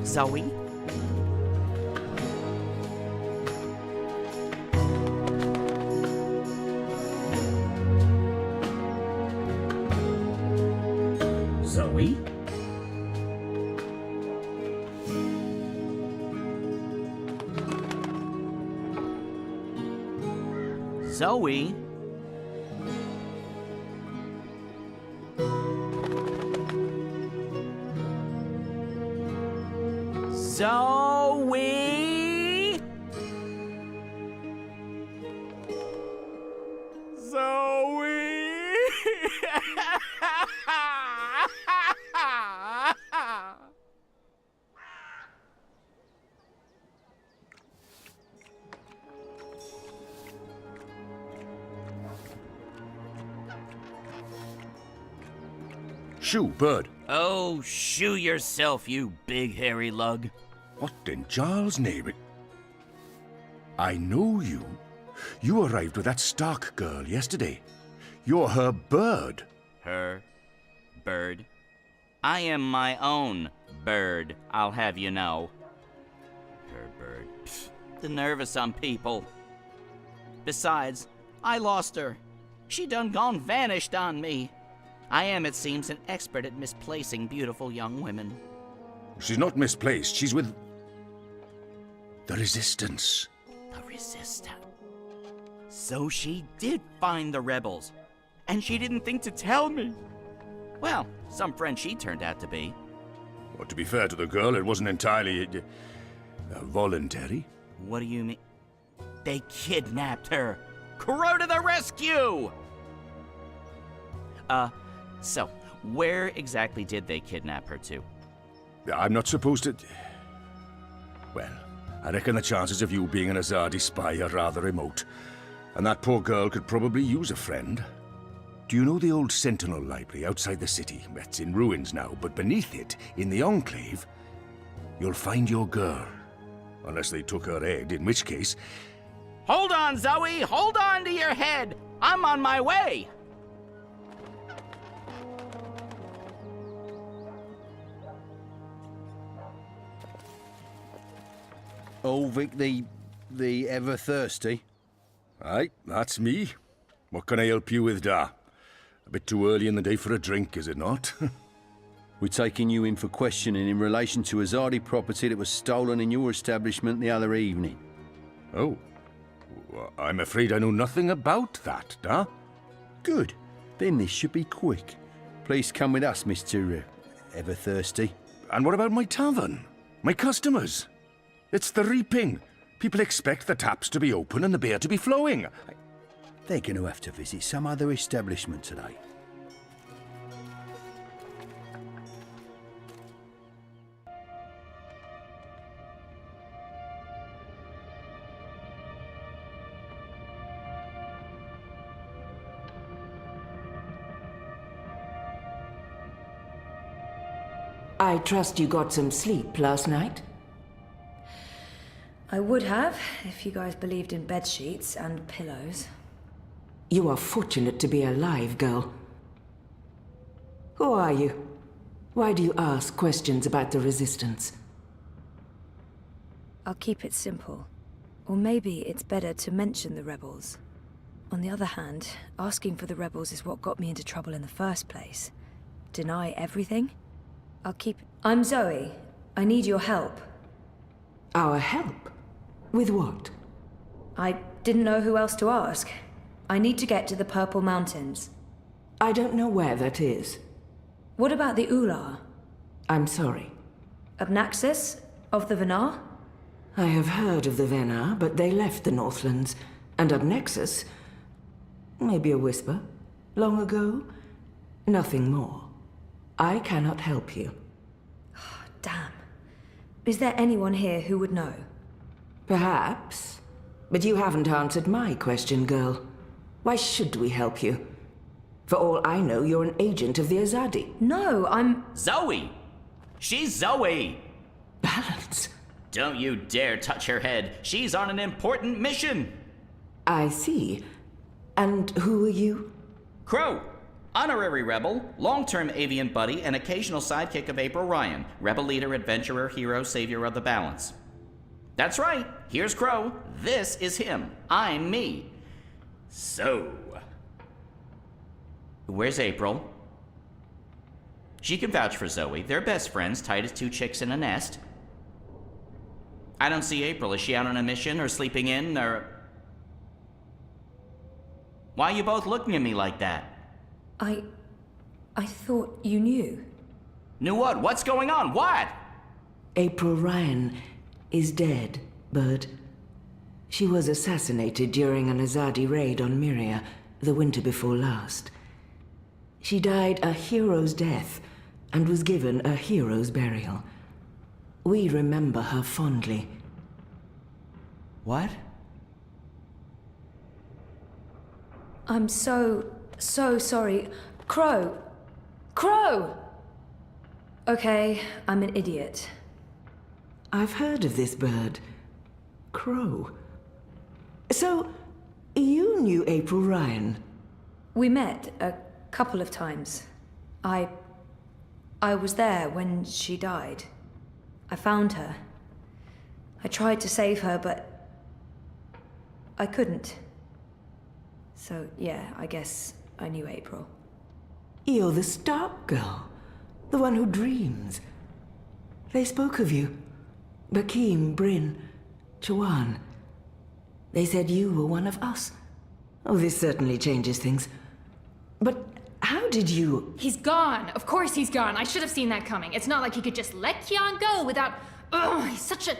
Zoe? Zoe? Zoe? Zoe? Zoe? Shoo, bird. Oh, shoo yourself, you big hairy lug. What in Charles' name? I know you. You arrived with that Stark girl yesterday. You're her bird. Her bird? I am my own bird, I'll have you know. Her bird. Pfft, the nerve of some people. Besides, I lost her. She done gone vanished on me. I am, it seems, an expert at misplacing beautiful young women. She's not misplaced. She's with the Resistance. The Resistance. So she did find the rebels, and she didn't think to tell me. Well, some friend she turned out to be. Well, to be fair to the girl, it wasn't entirely voluntary. What do you mean? They kidnapped her. Crow to the rescue! So, where exactly did they kidnap her to? I'm not supposed to... Well, I reckon the chances of you being an Azadi spy are rather remote. And that poor girl could probably use a friend. Do you know the old Sentinel Library outside the city? It's in ruins now, but beneath it, in the Enclave, you'll find your girl. Unless they took her head, in which case... Hold on, Zoe! Hold on to your head! I'm on my way! Oh, Vic, the ever thirsty. Aye, that's me. What can I help you with, Da? A bit too early in the day for a drink, is it not? We're taking you in for questioning in relation to Azadi property that was stolen in your establishment the other evening. Oh. Well, I'm afraid I know nothing about that, Da. Good. Then this should be quick. Please come with us, Mr. Ever Thirsty. And what about my tavern? My customers? It's the reaping. People expect the taps to be open and the beer to be flowing. They're going to have to visit some other establishment today. I trust you got some sleep last night? I would have, if you guys believed in bed sheets and pillows. You are fortunate to be alive, girl. Who are you? Why do you ask questions about the Resistance? I'll keep it simple. Or maybe it's better to mention the rebels. On the other hand, asking for the rebels is what got me into trouble in the first place. Deny everything? I'm Zoe. I need your help. Our help? With what? I didn't know who else to ask. I need to get to the Purple Mountains. I don't know where that is. What about the Ular? I'm sorry. Abnaksusa? Of the Venar? I have heard of the Venar, but they left the Northlands. And Abnaksusa? Maybe a whisper. Long ago? Nothing more. I cannot help you. Damn. Is there anyone here who would know? Perhaps. But you haven't answered my question, girl. Why should we help you? For all I know, you're an agent of the Azadi. No, I'm... Zoe! She's Zoe! Balance. Don't you dare touch her head. She's on an important mission. I see. And who are you? Crow! Honorary rebel, long-term avian buddy, and occasional sidekick of April Ryan. Rebel leader, adventurer, hero, savior of the balance. That's right. Here's Crow. This is him. I'm me. So... where's April? She can vouch for Zoe. They're best friends, tight as two chicks in a nest. I don't see April. Is she out on a mission, or sleeping in, or... Why are you both looking at me like that? I thought you knew. Knew what? What's going on? What? April Ryan is dead, Bird. She was assassinated during an Azadi raid on Myria the winter before last. She died a hero's death and was given a hero's burial. We remember her fondly. What? I'm so sorry. Crow! Crow! Okay, I'm an idiot. I've heard of this bird. Crow. So, you knew April Ryan? We met a couple of times. I was there when she died. I found her. I tried to save her, but I couldn't. So, yeah, I guess I knew April. You're the Stark girl. The one who dreams. They spoke of you. Bakim, Bryn, Chawan. They said you were one of us. Oh, this certainly changes things. But how did you... He's gone. Of course he's gone. I should have seen that coming. It's not like he could just let Kian go without... Ugh, he's such a...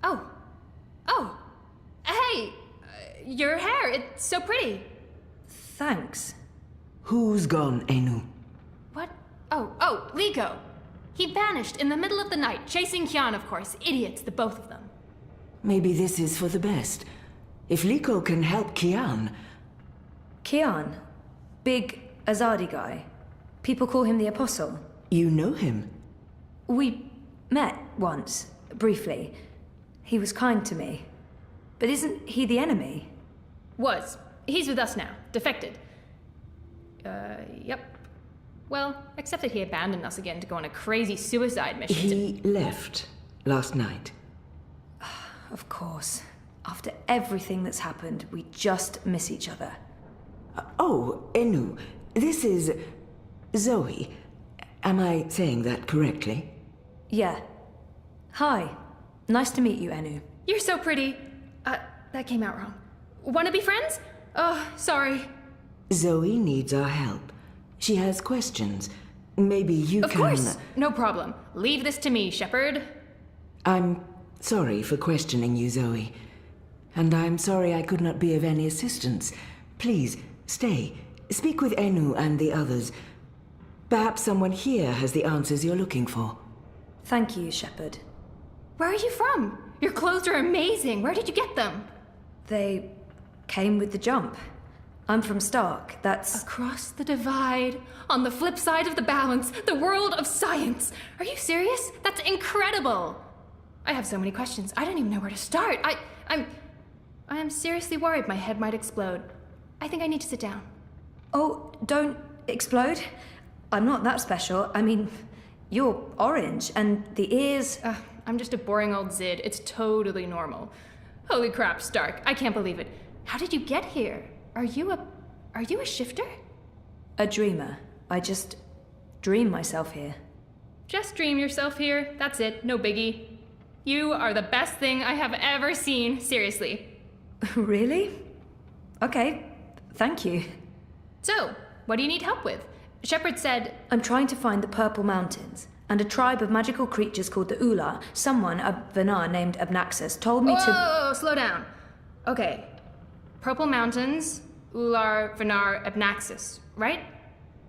Oh. Hey! Your hair, it's so pretty. Thanks. Who's gone, Enu? What? Oh, Liko. He vanished in the middle of the night, chasing Kian, of course. Idiots, the both of them. Maybe this is for the best. If Liko can help Kian... Kian? Big Azadi guy. People call him the Apostle. You know him? We met once, briefly. He was kind to me. But isn't he the enemy? Was. He's with us now. Defected. Yep. Well, except that he abandoned us again to go on a crazy suicide mission. He left last night. Of course. After everything that's happened, we just miss each other. Oh, Enu, this is Zoe. Am I saying that correctly? Yeah. Hi. Nice to meet you, Enu. You're so pretty. That came out wrong. Wanna be friends? Oh, sorry. Zoe needs our help. She has questions. Maybe you can... Of course! No problem. Leave this to me, Shepard. I'm sorry for questioning you, Zoe. And I'm sorry I could not be of any assistance. Please, stay. Speak with Enu and the others. Perhaps someone here has the answers you're looking for. Thank you, Shepard. Where are you from? Your clothes are amazing. Where did you get them? They came with the jump. I'm from Stark. That's... Across the divide, on the flip side of the balance, the world of science. Are you serious? That's incredible. I have so many questions. I don't even know where to start. I am seriously worried my head might explode. I think I need to sit down. Oh, don't explode. I'm not that special. I mean, you're orange, and the ears... I'm just a boring old Zid. It's totally normal. Holy crap, Stark. I can't believe it. How did you get here? Are you a shifter? A dreamer. I just dream myself here. Just dream yourself here. That's it. No biggie. You are the best thing I have ever seen. Seriously. Really? Okay. Thank you. So, what do you need help with? Shepard said... I'm trying to find the Purple Mountains, and a tribe of magical creatures called the Ula. Someone, a Vanar named Abnaksusa, told me to... Whoa, slow down. Okay. Purple Mountains, Ular, Vanar, Abnaksusa, right?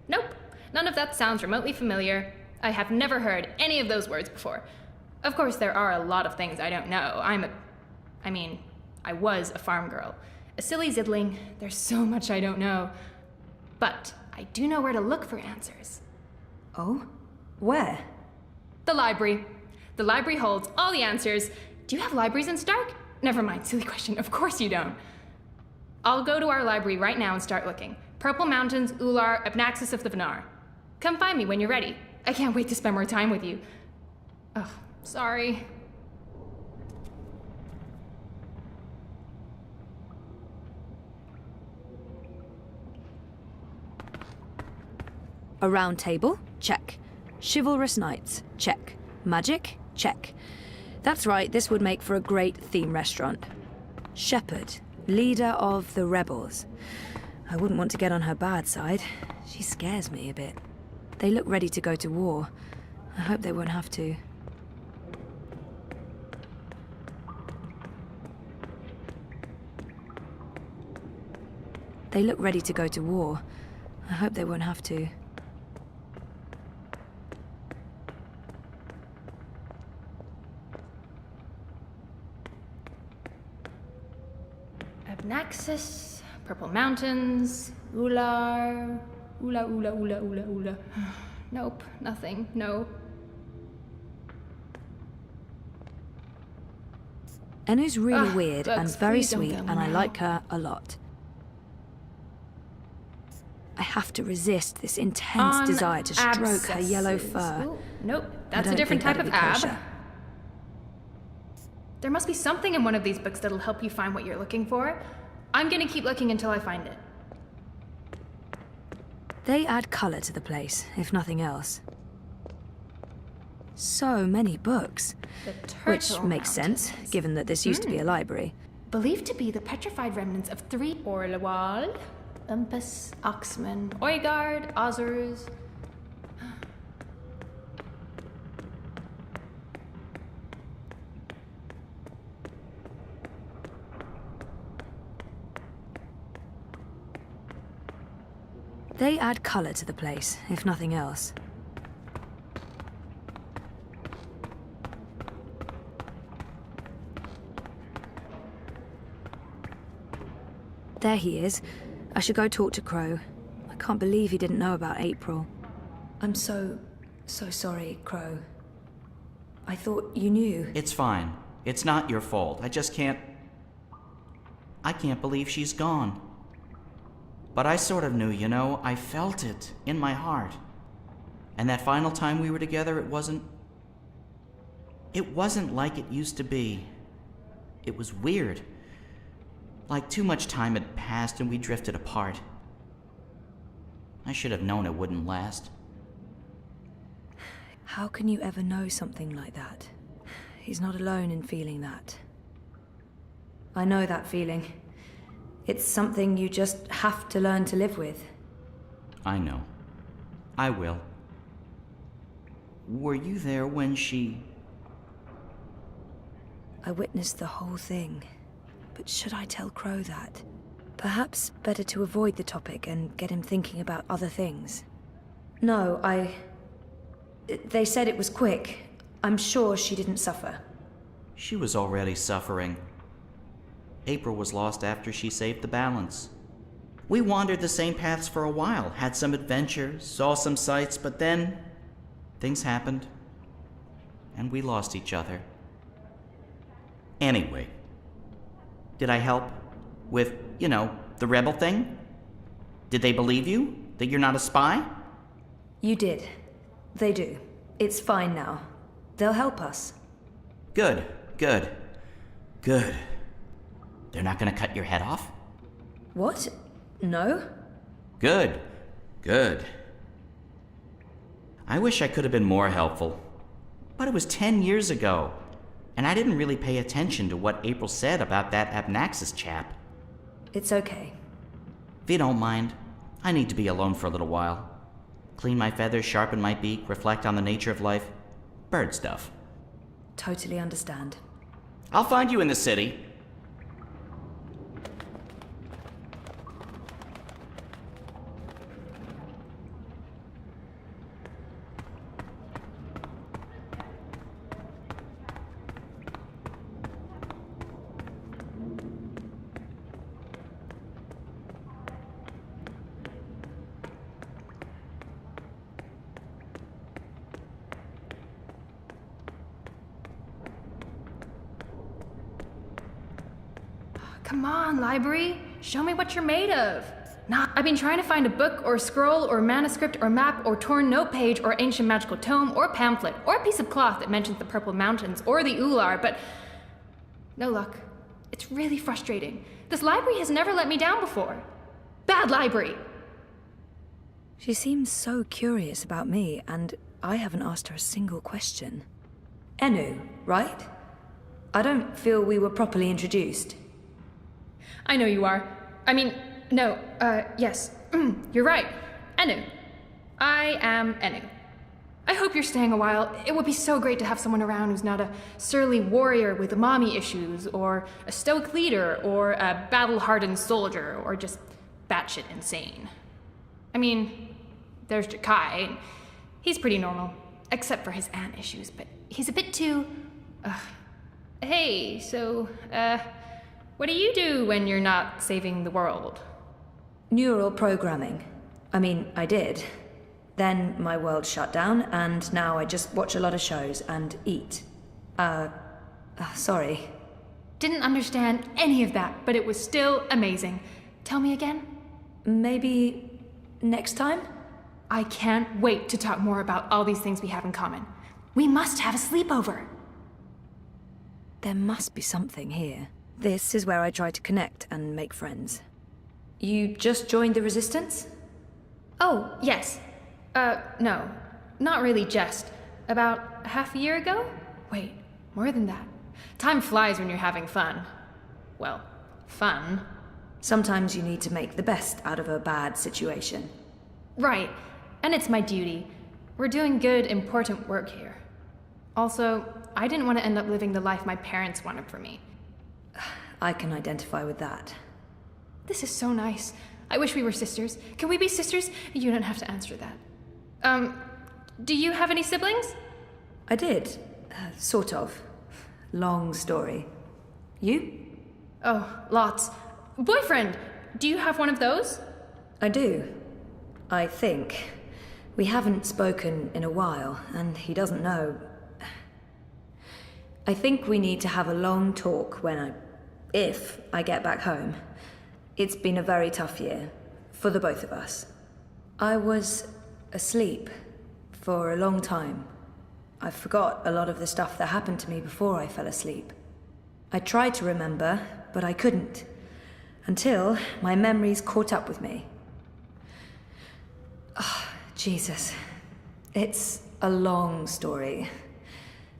Nope. None of that sounds remotely familiar. I have never heard any of those words before. Of course, there are a lot of things I don't know. I was a farm girl. A silly zidling. There's so much I don't know. But I do know where to look for answers. Oh? Where? The library. The library holds all the answers. Do you have libraries in Stark? Never mind, silly question. Of course you don't. I'll go to our library right now and start looking. Purple Mountains, Ular, Abnaksusa of the Venar. Come find me when you're ready. I can't wait to spend more time with you. Oh, sorry. A round table? Check. Chivalrous knights? Check. Magic? Check. That's right, this would make for a great theme restaurant. Shepherd, leader of the rebels. I wouldn't want to get on her bad side. She scares me a bit. They look ready to go to war. I hope they won't have to. They look ready to go to war. I hope they won't have to. Abnaksusa, Purple Mountains, Ular, Ula. Nope, nothing, no. Enu's really Ugh, weird and books, very please don't sweet, go and I now. like her a lot. I have to resist this intense desire to stroke her yellow abscesses. fur. Ooh, nope, I that's a don't different think type of that'd be ab. kosher. There must be something in one of these books that'll help you find what you're looking for. I'm gonna keep looking until I find it. They add colour to the place, if nothing else. So many books. The Which Turtle makes sense, Mountains. given that this used to be a library. Believed to be the petrified remnants of 3 Orlawal, Umpus, Oxman, Oigard, Ozers. They add colour to the place, if nothing else. There he is. I should go talk to Crow. I can't believe he didn't know about April. I'm so sorry, Crow. I thought you knew. It's fine. It's not your fault. I can't believe she's gone. But I sort of knew, you know. I felt it in my heart. And that final time we were together, it wasn't like it used to be. It was weird. Like too much time had passed and we drifted apart. I should have known it wouldn't last. How can you ever know something like that? He's not alone in feeling that. I know that feeling. It's something you just have to learn to live with. I know. I will. Were you there when she... I witnessed the whole thing. But should I tell Crow that? Perhaps better to avoid the topic and get him thinking about other things. No, They said it was quick. I'm sure she didn't suffer. She was already suffering. April was lost after she saved the balance. We wandered the same paths for a while, had some adventures, saw some sights, but then things happened, and we lost each other. Anyway, did I help with, the rebel thing? Did they believe you? That you're not a spy? You did. They do. It's fine now. They'll help us. Good. They're not gonna cut your head off? What? No? Good. I wish I could have been more helpful. But it was 10 years ago, and I didn't really pay attention to what April said about that Abnaksusa chap. It's okay. If you don't mind, I need to be alone for a little while. Clean my feathers, sharpen my beak, reflect on the nature of life. Bird stuff. Totally understand. I'll find you in the city. Come on, library. Show me what you're made of. Nah, I've been trying to find a book or scroll or manuscript or map or torn note page or ancient magical tome or pamphlet or a piece of cloth that mentions the Purple Mountains or the Ular, but no luck. It's really frustrating. This library has never let me down before. Bad library! She seems so curious about me, and I haven't asked her a single question. Enu, right? I don't feel we were properly introduced. I know you are. I mean, no, yes. You're right. Enu. I am Enu. I hope you're staying a while. It would be so great to have someone around who's not a surly warrior with mommy issues, or a stoic leader, or a battle-hardened soldier, or just batshit insane. I mean, there's Jakai. He's pretty normal, except for his aunt issues, but he's a bit too... Hey, so, what do you do when you're not saving the world? Neural programming. I mean, I did. Then my world shut down, and now I just watch a lot of shows and eat. Sorry. Didn't understand any of that, but it was still amazing. Tell me again? Maybe next time? I can't wait to talk more about all these things we have in common. We must have a sleepover. There must be something here. This is where I try to connect and make friends. You just joined the Resistance? Oh, yes. No. Not really just. About half a year ago? Wait, more than that. Time flies when you're having fun. Well, fun. Sometimes you need to make the best out of a bad situation. Right. And it's my duty. We're doing good, important work here. Also, I didn't want to end up living the life my parents wanted for me. I can identify with that. This is so nice. I wish we were sisters. Can we be sisters? You don't have to answer that. Do you have any siblings? I did. Sort of. Long story. You? Oh, lots. Boyfriend! Do you have one of those? I do. I think. We haven't spoken in a while, and he doesn't know. I think we need to have a long talk if I get back home. It's been a very tough year, for the both of us. I was asleep for a long time. I forgot a lot of the stuff that happened to me before I fell asleep. I tried to remember, but I couldn't. Until my memories caught up with me. Oh, Jesus. It's a long story.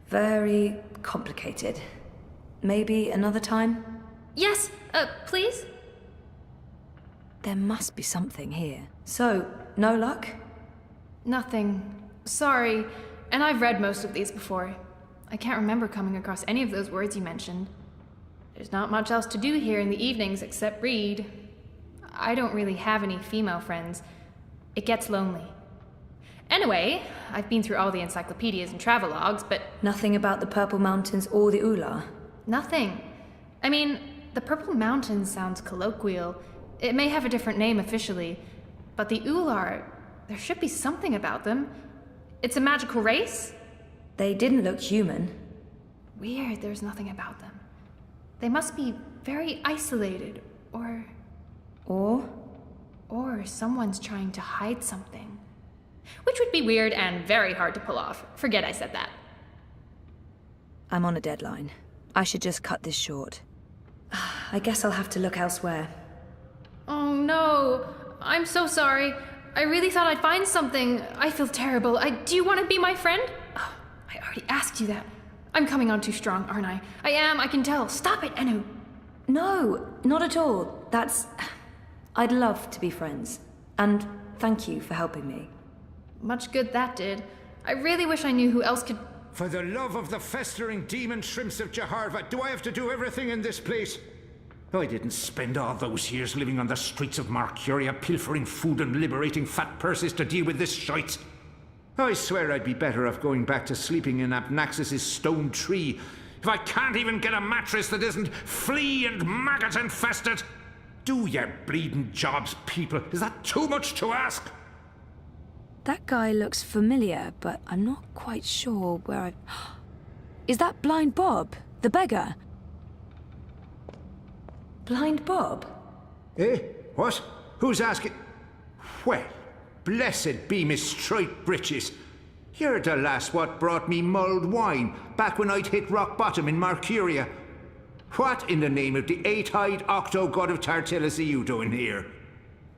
Very complicated. Maybe another time? Yes, please? There must be something here. So, no luck? Nothing. Sorry. And I've read most of these before. I can't remember coming across any of those words you mentioned. There's not much else to do here in the evenings except read. I don't really have any female friends. It gets lonely. Anyway, I've been through all the encyclopedias and travelogues, but... Nothing about the Purple Mountains or the Ular? Nothing. I mean, the Purple Mountains sounds colloquial. It may have a different name officially, but the Ular, there should be something about them. It's a magical race? They didn't look human. Weird, there's nothing about them. They must be very isolated, or someone's trying to hide something. Which would be weird and very hard to pull off. Forget I said that. I'm on a deadline. I should just cut this short. I guess I'll have to look elsewhere. Oh no, I'm so sorry. I really thought I'd find something. I feel terrible. Do you want to be my friend? Oh, I already asked you that. I'm coming on too strong, aren't I? I am, I can tell. Stop it, Enu. No, not at all. I'd love to be friends. And thank you for helping me. Much good that did. I really wish I knew who else could... For the love of the festering demon shrimps of Jaharva, do I have to do everything in this place? I didn't spend all those years living on the streets of Marcuria, pilfering food and liberating fat purses to deal with this shite. I swear I'd be better off going back to sleeping in Abnaksus's stone tree if I can't even get a mattress that isn't flea and maggot infested. Do your bleeding jobs, people. Is that too much to ask? That guy looks familiar, but I'm not quite sure where I... Is that Blind Bob, the beggar? Blind Bob? Eh? What? Who's asking? Well, blessed be me striped breeches. You're the lass what brought me mulled wine back when I'd hit rock bottom in Mercuria. What in the name of the eight-eyed octo-god of Tartillus are you doing here?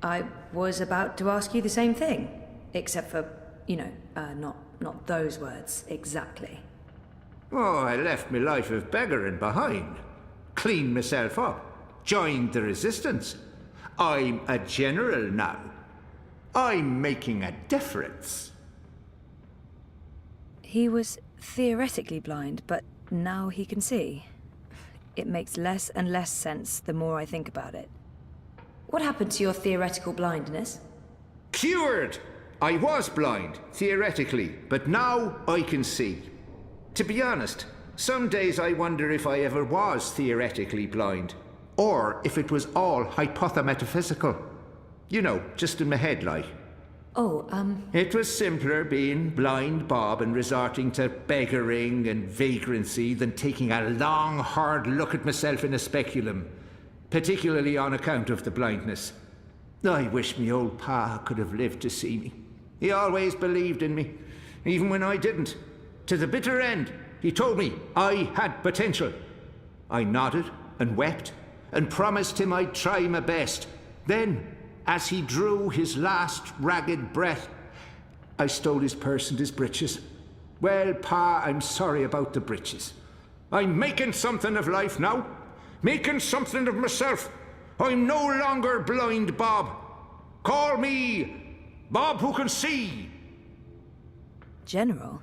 I was about to ask you the same thing. Except for, not those words exactly. Oh, I left me life of beggaring behind. Cleaned myself up. Joined the resistance. I'm a general now. I'm making a difference. He was theoretically blind, but now he can see. It makes less and less sense the more I think about it. What happened to your theoretical blindness? Cured! I was blind, theoretically, but now I can see. To be honest, some days I wonder if I ever was theoretically blind, or if it was all hypothemetaphysical. You know, just in my head, like. It was simpler being blind Bob and resorting to beggaring and vagrancy than taking a long, hard look at myself in a speculum, particularly on account of the blindness. I wish me old pa could have lived to see me. He always believed in me, even when I didn't. To the bitter end, he told me I had potential. I nodded and wept and promised him I'd try my best. Then, as he drew his last ragged breath, I stole his purse and his breeches. Well, Pa, I'm sorry about the breeches. I'm making something of life now. Making something of myself. I'm no longer blind Bob. Call me Bob who can see. General?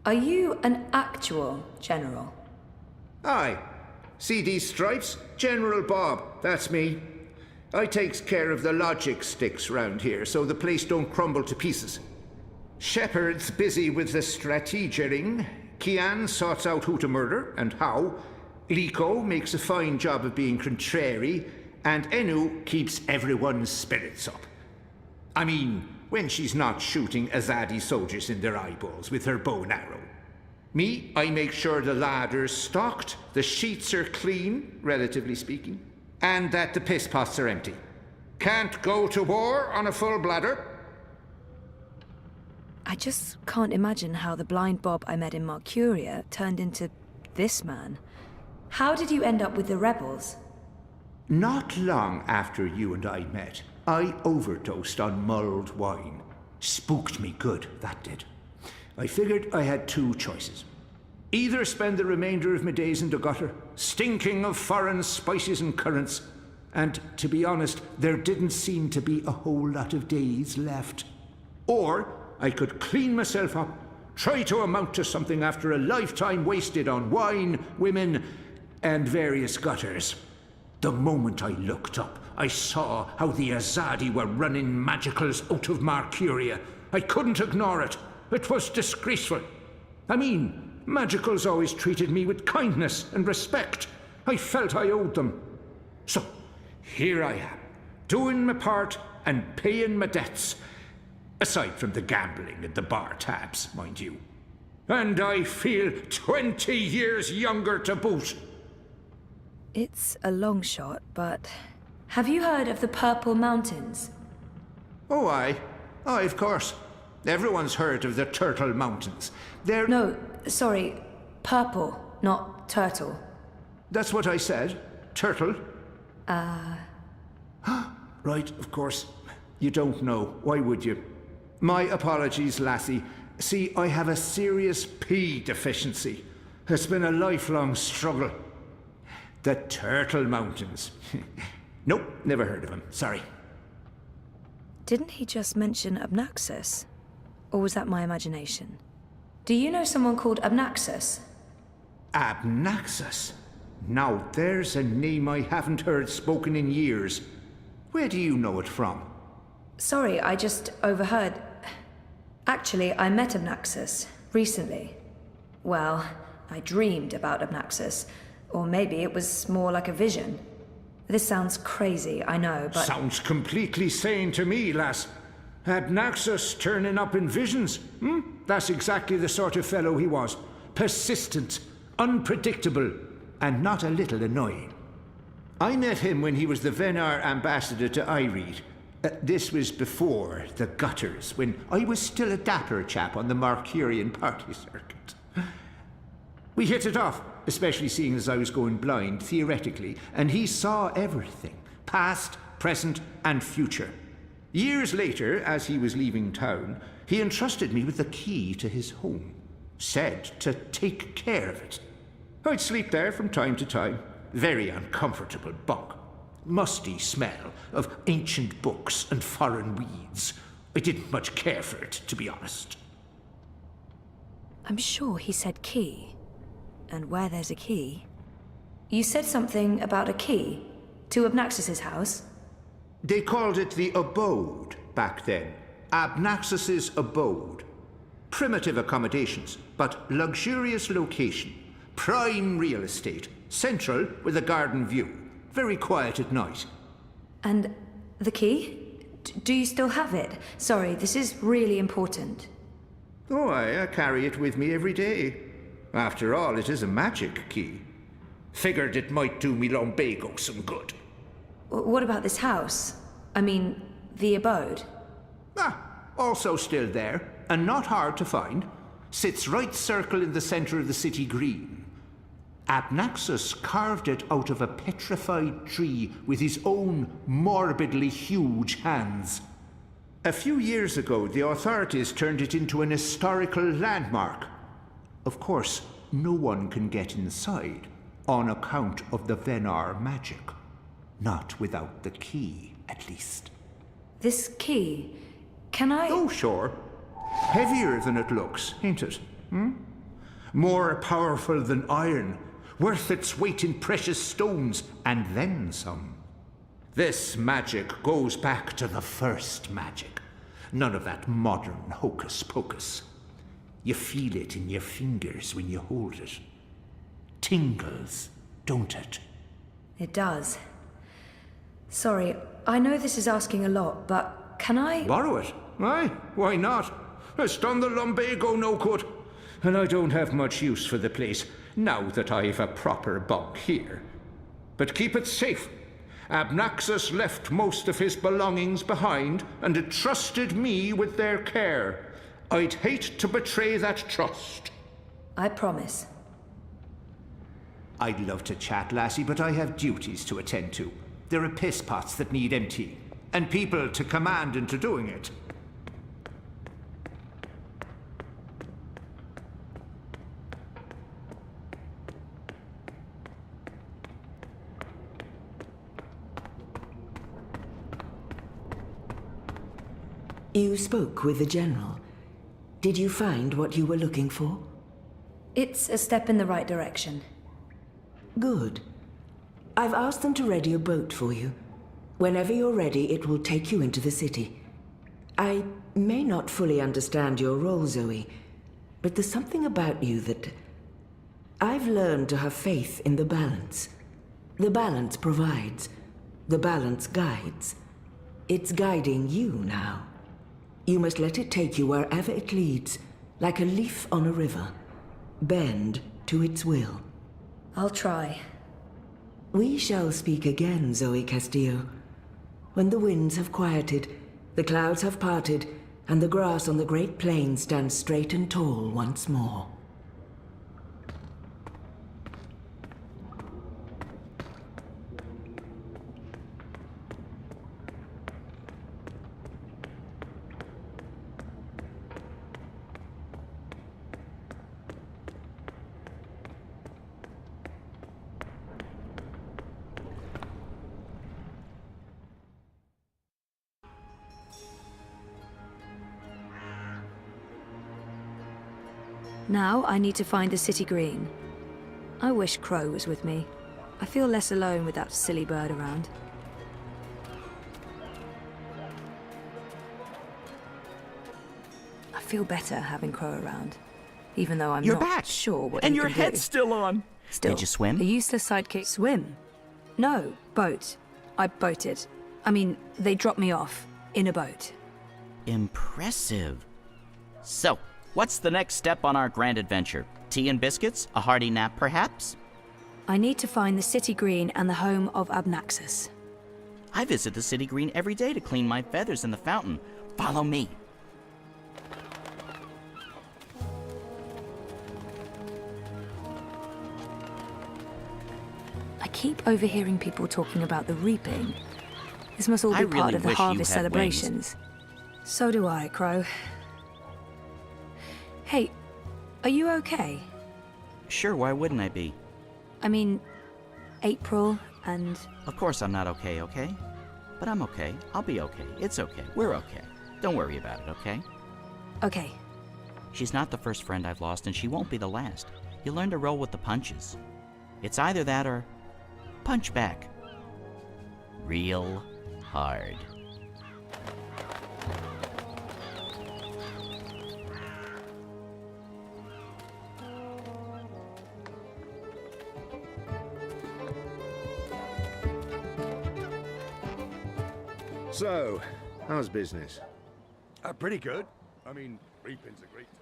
Are you an actual general? Aye. See these stripes? General Bob, that's me. I takes care of the logic sticks round here so the place don't crumble to pieces. Shepard's busy with the strategering. Kian sorts out who to murder and how. Liko makes a fine job of being contrary. And Enu keeps everyone's spirits up. I mean, when she's not shooting Azadi soldiers in their eyeballs with her bow and arrow. Me, I make sure the ladder's stocked, the sheets are clean, relatively speaking, and that the piss pots are empty. Can't go to war on a full bladder. I just can't imagine how the blind Bob I met in Mercuria turned into this man. How did you end up with the rebels? Not long after you and I met, I overdosed on mulled wine. Spooked me good, that did. I figured I had two choices. Either spend the remainder of my days in the gutter, stinking of foreign spices and currants, and to be honest, there didn't seem to be a whole lot of days left. Or I could clean myself up, try to amount to something after a lifetime wasted on wine, women, and various gutters. The moment I looked up, I saw how the Azadi were running magicals out of Mercuria. I couldn't ignore it. It was disgraceful. I mean, magicals always treated me with kindness and respect. I felt I owed them. So, here I am, doing my part and paying my debts. Aside from the gambling and the bar tabs, mind you. And I feel 20 years younger to boot. It's a long shot, but... Have you heard of the Purple Mountains? Oh, aye. Aye, of course. Everyone's heard of the Turtle Mountains. They're... No, sorry. Purple, not turtle. That's what I said. Turtle. Right, of course. You don't know. Why would you? My apologies, lassie. See, I have a serious P deficiency. It's been a lifelong struggle. The Turtle Mountains. Nope, never heard of him. Sorry. Didn't he just mention Abnaksusa? Or was that my imagination? Do you know someone called Abnaksusa? Abnaksusa? Now there's a name I haven't heard spoken in years. Where do you know it from? Sorry, I just overheard. Actually, I met Abnaksusa recently. Well, I dreamed about Abnaksusa. Or maybe it was more like a vision. This sounds crazy, I know, but... Sounds completely sane to me, lass. Abnaksusa turning up in visions. That's exactly the sort of fellow he was. Persistent, unpredictable, and not a little annoying. I met him when he was the Venar ambassador to Ireed. This was before the gutters, when I was still a dapper chap on the Mercurian party circuit. We hit it off, especially seeing as I was going blind, theoretically, and he saw everything, past, present, and future. Years later, as he was leaving town, he entrusted me with the key to his home, said to take care of it. I'd sleep there from time to time. Very uncomfortable bunk. Musty smell of ancient books and foreign weeds. I didn't much care for it, to be honest. I'm sure he said key. And where there's a key... You said something about a key to Abnaksus's house? They called it the abode back then. Abnaksus's abode. Primitive accommodations, but luxurious location. Prime real estate. Central with a garden view. Very quiet at night. And the key? Do you still have it? Sorry, this is really important. Oh, I carry it with me every day. After all, it is a magic key. Figured it might do me lumbago some good. What about this house? I mean, the abode? Also still there, and not hard to find. Sits right circle in the center of the city green. Abnaksus carved it out of a petrified tree with his own morbidly huge hands. A few years ago, the authorities turned it into an historical landmark. Of course, no one can get inside, on account of the Venar magic. Not without the key, at least. This key, can I... Oh, sure. Heavier than it looks, ain't it? More powerful than iron, worth its weight in precious stones, and then some. This magic goes back to the first magic. None of that modern hocus-pocus. You feel it in your fingers when you hold it. Tingles, don't it? It does. Sorry, I know this is asking a lot, but can I... Borrow it? Aye, why not? It's done the lumbago no good. And I don't have much use for the place, now that I've a proper bunk here. But keep it safe. Abnaksus left most of his belongings behind and entrusted me with their care. I'd hate to betray that trust. I promise. I'd love to chat, lassie, but I have duties to attend to. There are piss pots that need emptying, and people to command into doing it. You spoke with the General. Did you find what you were looking for? It's a step in the right direction. Good. I've asked them to ready a boat for you. Whenever you're ready, it will take you into the city. I may not fully understand your role, Zoe, but there's something about you that... I've learned to have faith in the balance. The balance provides. The balance guides. It's guiding you now. You must let it take you wherever it leads, like a leaf on a river. Bend to its will. I'll try. We shall speak again, Zoe Castillo. When the winds have quieted, the clouds have parted, and the grass on the great plain stands straight and tall once more. Now I need to find the city green. I wish Crow was with me. I feel less alone with that silly bird around. I feel better having Crow around, even though I'm not sure what and he your can do. head's still on. Still, Did you swim? A useless sidekick. Swim? No, boat. I boated. I mean, they dropped me off in a boat. Impressive. So, what's the next step on our grand adventure? Tea and biscuits? A hearty nap, perhaps? I need to find the city green and the home of Abnaksus. I visit the city green every day to clean my feathers in the fountain. Follow me. I keep overhearing people talking about the reaping. This must all I be part really of the wish you harvest had wings. celebrations. So do I, Crow. Hey, are you okay? Sure, why wouldn't I be? I mean, April and... Of course I'm not okay, okay? But I'm okay. I'll be okay. It's okay. We're okay. Don't worry about it, okay? Okay. She's not the first friend I've lost, and she won't be the last. You learn to roll with the punches. It's either that or punch back. Real hard. So, how's business? Pretty good. I mean, reaping's a great time.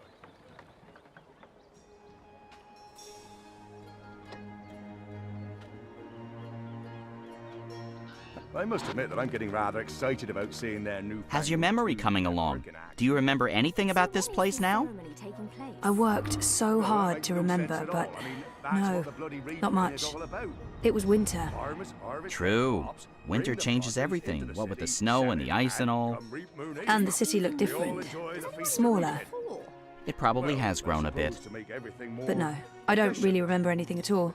I must admit that I'm getting rather excited about seeing their new... How's your memory coming along? Do you remember anything about this place now? I worked so hard to remember, but no, not much. It was winter. True. Winter changes everything, what with the snow and the ice and all. And the city looked different. Smaller. It probably has grown a bit. But no, I don't really remember anything at all.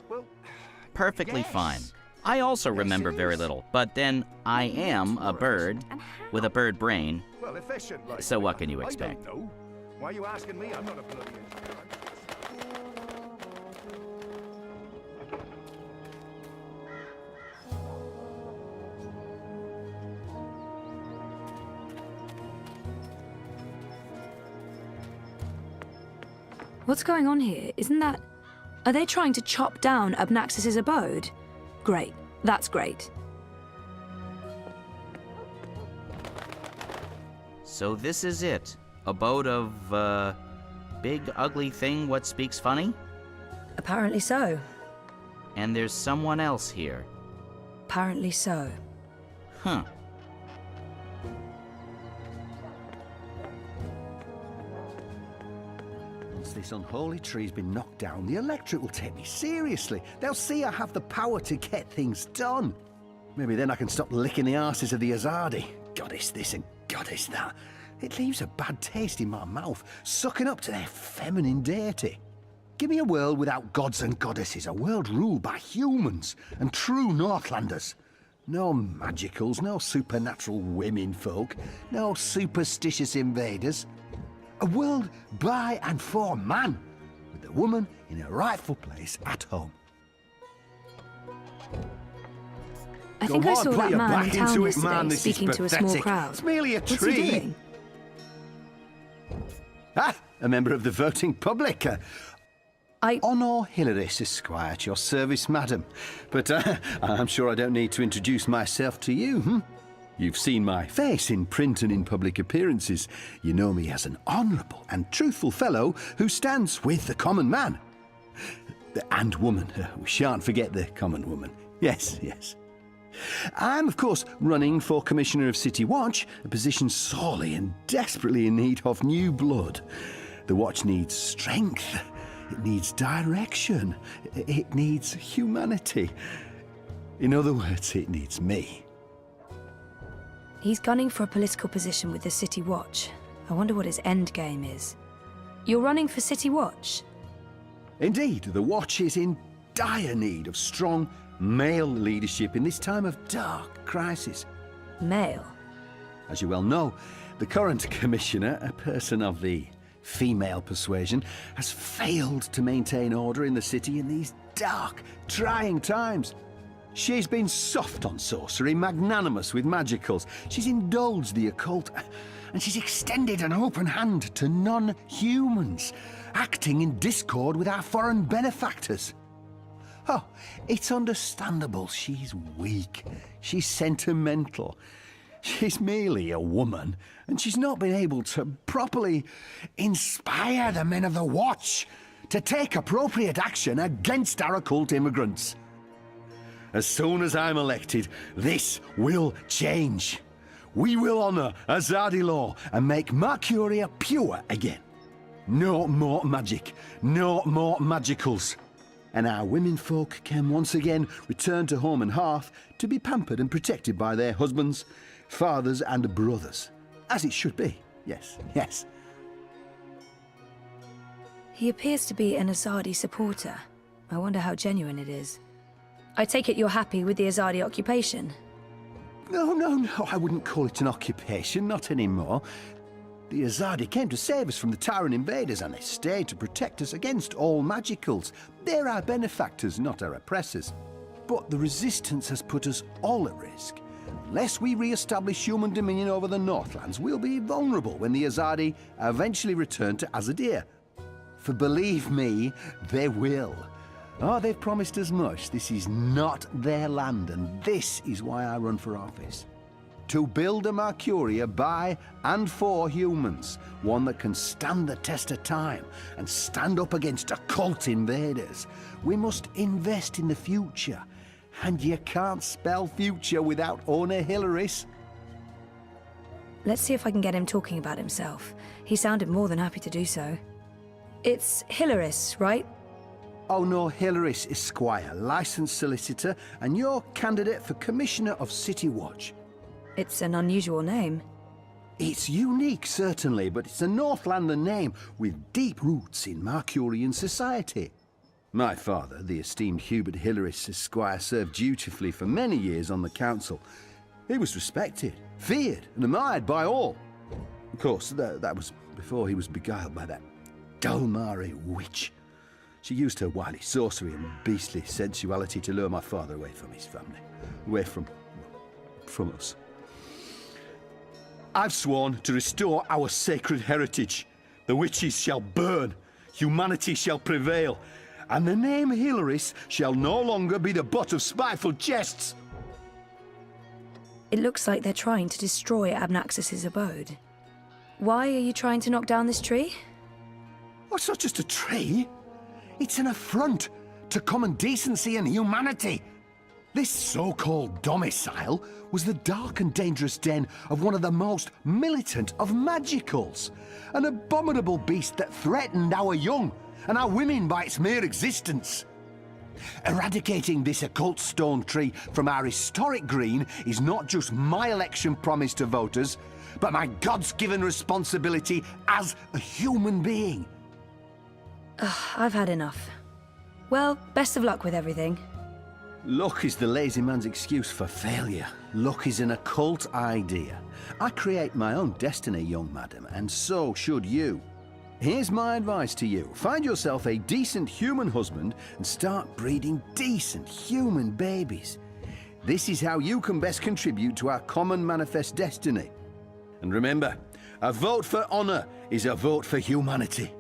Perfectly fine. I also remember very little, but then I am a bird with a bird brain, so what can you expect? Why are you asking me? I'm not a bloody engineer. What's going on here? Isn't that... Are they trying to chop down Abnaksus's abode? Great. That's great. So this is it. Abode of, big ugly thing what speaks funny? Apparently so. And there's someone else here. Apparently so. Huh. Once this unholy tree's been knocked down, the electorate will take me seriously. They'll see I have the power to get things done. Maybe then I can stop licking the arses of the Azadi. Goddess this and goddess that. It leaves a bad taste in my mouth, sucking up to their feminine deity. Give me a world without gods and goddesses, a world ruled by humans and true Northlanders. No magicals, no supernatural women folk, no superstitious invaders. A world by and for man, with the woman in her rightful place at home. I think I saw put that your man back in town into it, yesterday man. This is speaking to a small pathetic. crowd. It's merely a What's tree. he doing? Ah, a member of the voting public. Honor Hilaris Esquire at your service, madam. But I'm sure I don't need to introduce myself to you, hmm? You've seen my face in print and in public appearances. You know me as an honourable and truthful fellow who stands with the common man. And woman. We shan't forget the common woman. Yes, yes. I'm, of course, running for Commissioner of City Watch, a position sorely and desperately in need of new blood. The Watch needs strength. It needs direction. It needs humanity. In other words, it needs me. He's gunning for a political position with the City Watch. I wonder what his end game is. You're running for City Watch? Indeed, the Watch is in dire need of strong male leadership in this time of dark crisis. Male? As you well know, the current commissioner, a person of the female persuasion, has failed to maintain order in the city in these dark, trying times. She's been soft on sorcery, magnanimous with magicals. She's indulged the occult, and she's extended an open hand to non-humans, acting in discord with our foreign benefactors. Oh, it's understandable. She's weak. She's sentimental. She's merely a woman, and she's not been able to properly inspire the men of the Watch to take appropriate action against our occult immigrants. As soon as I'm elected, this will change. We will honor Azadi law and make Mercuria pure again. No more magic, no more magicals. And our women folk can once again return to home and hearth to be pampered and protected by their husbands, fathers and brothers. As it should be, yes, yes. He appears to be an Azadi supporter. I wonder how genuine it is. I take it you're happy with the Azadi occupation? No, I wouldn't call it an occupation, not anymore. The Azadi came to save us from the tyrant invaders, and they stayed to protect us against all magicals. They're our benefactors, not our oppressors. But the resistance has put us all at risk. Unless we re-establish human dominion over the Northlands, we'll be vulnerable when the Azadi eventually return to Azadir. For believe me, they will. Oh, they've promised as much. This is not their land, and this is why I run for office. To build a Mercuria by and for humans, one that can stand the test of time and stand up against occult invaders. We must invest in the future, and you can't spell future without owner Hilaris. Let's see if I can get him talking about himself. He sounded more than happy to do so. It's Hilaris, right? Oh no, Hilaris Esquire, licensed solicitor, and your candidate for Commissioner of City Watch. It's an unusual name. It's unique, certainly, but it's a Northlander name with deep roots in Mercurian society. My father, the esteemed Hubert Hilaris Esquire, served dutifully for many years on the council. He was respected, feared, and admired by all. Of course, that was before he was beguiled by that Dulmari witch. She used her wily sorcery and beastly sensuality to lure my father away from his family, away from us. I've sworn to restore our sacred heritage. The witches shall burn, humanity shall prevail, and the name Hilaris shall no longer be the butt of spiteful jests. It looks like they're trying to destroy Abnaksus's abode. Why are you trying to knock down this tree? Oh, it's not just a tree. It's an affront to common decency and humanity. This so-called domicile was the dark and dangerous den of one of the most militant of magicals. An abominable beast that threatened our young and our women by its mere existence. Eradicating this occult stone tree from our historic green is not just my election promise to voters, but my God's-given responsibility as a human being. I've had enough. Well, best of luck with everything. Luck is the lazy man's excuse for failure. Luck is an occult idea. I create my own destiny, young madam, and so should you. Here's my advice to you. Find yourself a decent human husband and start breeding decent human babies. This is how you can best contribute to our common manifest destiny. And remember, a vote for honor is a vote for humanity.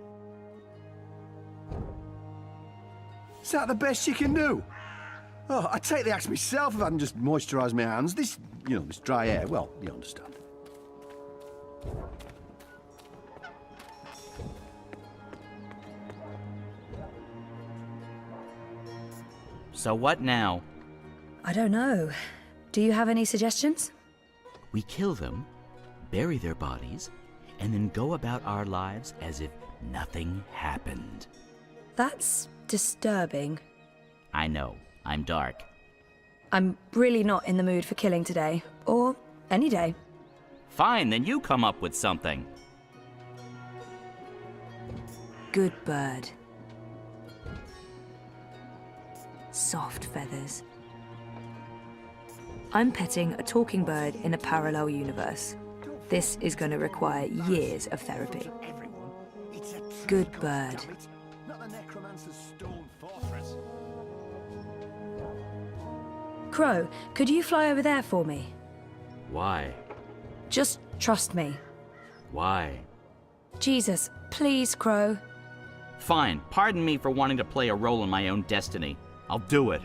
Is that the best you can do? Oh, I'd take the axe myself if I hadn't just moisturised my hands. This dry air, well, you understand. So what now? I don't know. Do you have any suggestions? We kill them, bury their bodies, and then go about our lives as if nothing happened. That's disturbing. I know. I'm dark. I'm really not in the mood for killing today, or any day. Fine, then you come up with something. Good bird. Soft feathers. I'm petting a talking bird in a parallel universe. This is going to require years of therapy. Good bird. Crow, could you fly over there for me? Why? Just trust me. Why? Jesus, please, Crow. Fine, pardon me for wanting to play a role in my own destiny. I'll do it.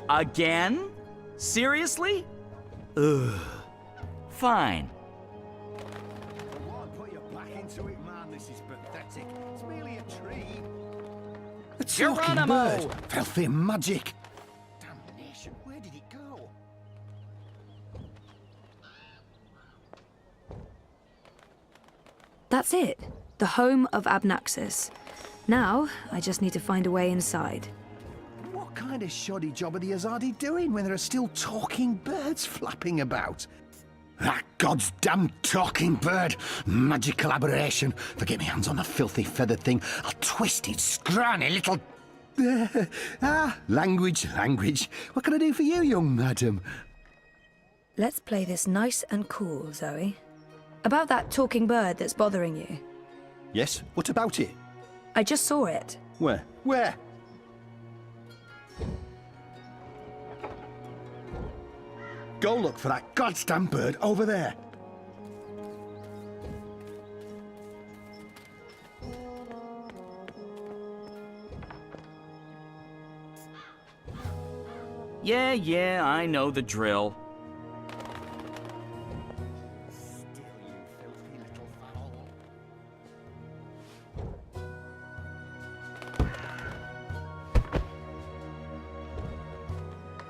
Again? Seriously? Ugh. Fine. Put your back into it, man. This is pathetic. It's merely a tree. A Geronimo! talking bird. Filthy magic. Damnation, where did it go? That's it. The home of Abnaksusa. Now, I just need to find a way inside. What kind of shoddy job are the Azadi doing when there are still talking birds flapping about? That God's damn talking bird! Magical aberration! If I get my hands on the filthy feathered thing, I'll twist its scrawny little... language. What can I do for you, young madam? Let's play this nice and cool, Zoe. About that talking bird that's bothering you. Yes, what about it? I just saw it. Where? Where? Go look for that goddamn bird over there. Yeah, I know the drill.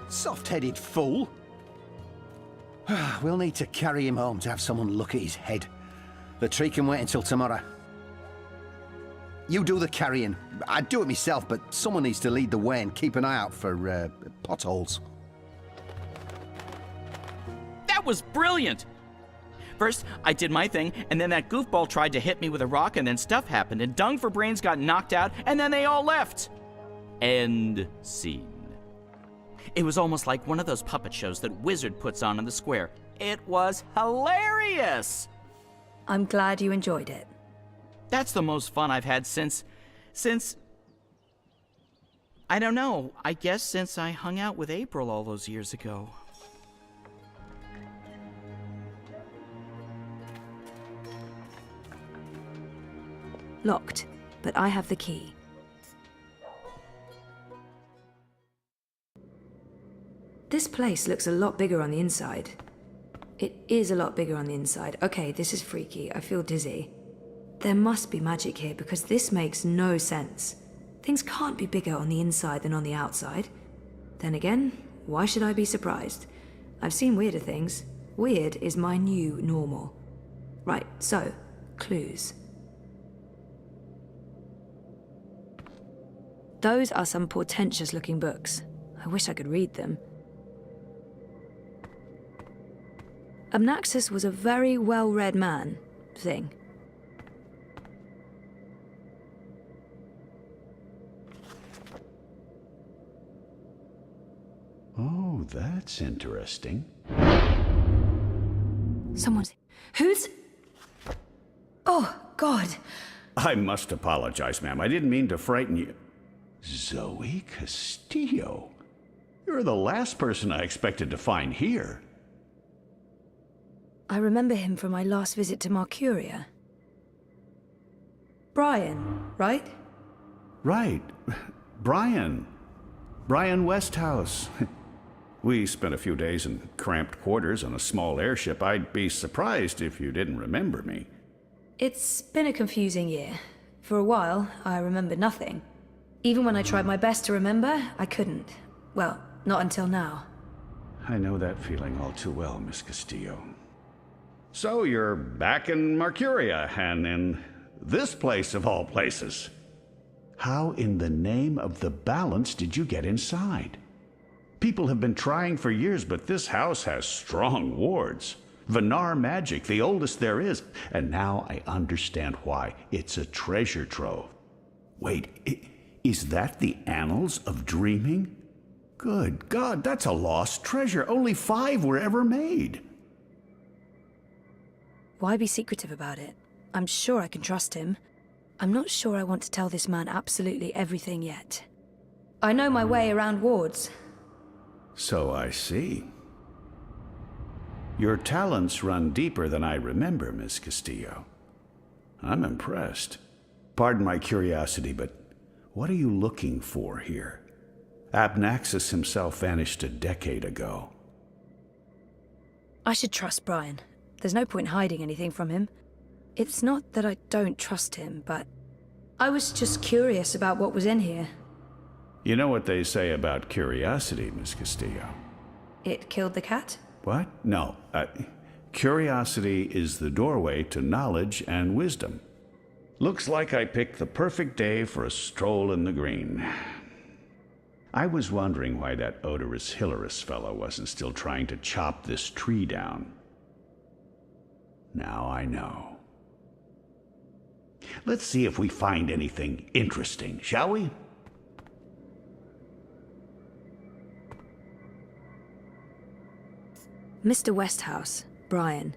Soft-headed fool. We'll need to carry him home to have someone look at his head. The tree can wait until tomorrow. You do the carrying. I'd do it myself, but someone needs to lead the way and keep an eye out for potholes. That was brilliant! First, I did my thing, and then that goofball tried to hit me with a rock, and then stuff happened, and Dung for Brains got knocked out, and then they all left. End scene. It was almost like one of those puppet shows that Wizard puts on in the square. It was hilarious! I'm glad you enjoyed it. That's the most fun I've had since... I don't know, I guess since I hung out with April all those years ago. Locked, but I have the key. This place looks a lot bigger on the inside. It is a lot bigger on the inside. Okay, this is freaky. I feel dizzy. There must be magic here because this makes no sense. Things can't be bigger on the inside than on the outside. Then again, why should I be surprised? I've seen weirder things. Weird is my new normal. Right, so, clues. Those are some portentous-looking books. I wish I could read them. Abnaksusa was a very well-read man, thing. Oh, that's interesting. Someone's... Who's... Oh, God. I must apologize, ma'am. I didn't mean to frighten you. Zoe Castillo. You're the last person I expected to find here. I remember him from my last visit to Mercuria. Brian, right? Right. Brian. Brian Westhouse. We spent a few days in cramped quarters on a small airship. I'd be surprised if you didn't remember me. It's been a confusing year. For a while, I remember nothing. Even when I tried my best to remember, I couldn't. Well, not until now. I know that feeling all too well, Miss Castillo. So you're back in Mercuria, and in this place of all places. How in the name of the balance did you get inside? People have been trying for years, but this house has strong wards. Venar magic, the oldest there is. And now I understand why. It's a treasure trove. Wait, is that the Annals of Dreaming? Good God, that's a lost treasure. Only 5 were ever made. Why be secretive about it? I'm sure I can trust him. I'm not sure I want to tell this man absolutely everything yet. I know my way around wards. So I see. Your talents run deeper than I remember, Miss Castillo. I'm impressed. Pardon my curiosity, but what are you looking for here? Abnaksusa himself vanished a decade ago. I should trust Brian. There's no point hiding anything from him. It's not that I don't trust him, but I was just curious about what was in here. You know what they say about curiosity, Miss Castillo? It killed the cat? What? No. Curiosity is the doorway to knowledge and wisdom. Looks like I picked the perfect day for a stroll in the green. I was wondering why that odorous Hilarious fellow wasn't still trying to chop this tree down. Now I know. Let's see if we find anything interesting, shall we? Mr. Westhouse, Brian.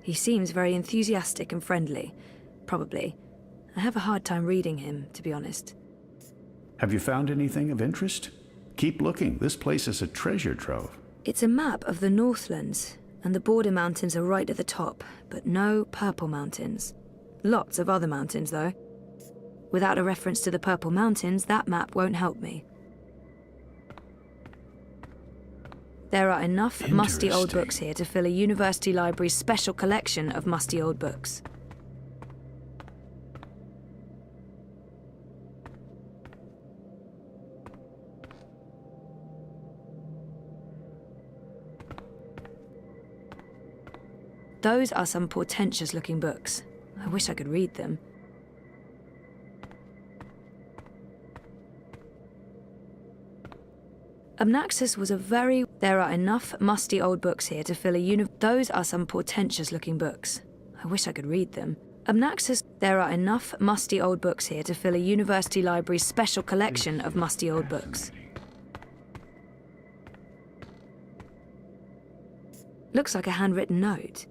He seems very enthusiastic and friendly. Probably. I have a hard time reading him, to be honest. Have you found anything of interest? Keep looking. This place is a treasure trove. It's a map of the Northlands, and the border mountains are right at the top, but no Purple Mountains. Lots of other mountains, though. Without a reference to the Purple Mountains, that map won't help me. There are enough musty old books here to fill a university library's special collection of musty old books. Those are some portentous-looking books. I wish I could read them. Abnaksusa was a very... There are enough musty old books here to fill a Those are some portentous-looking books. I wish I could read them. Abnaksusa... There are enough musty old books here to fill a university library's special collection of musty old books. Looks like a handwritten note.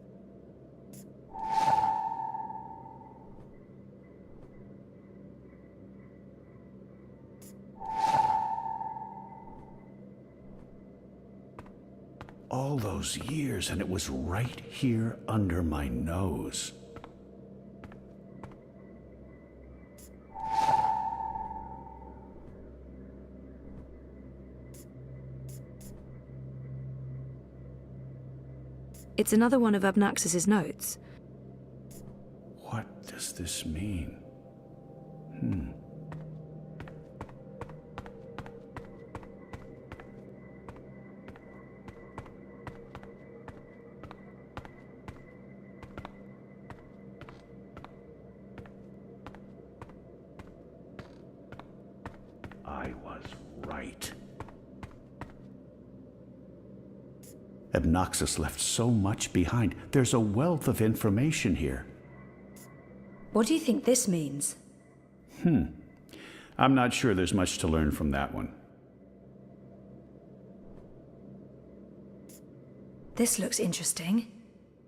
All those years, and it was right here under my nose. It's another one of Abnaksus's notes. What does this mean? I was right. Abnaksusa left so much behind. There's a wealth of information here. What do you think this means? I'm not sure there's much to learn from that one. This looks interesting.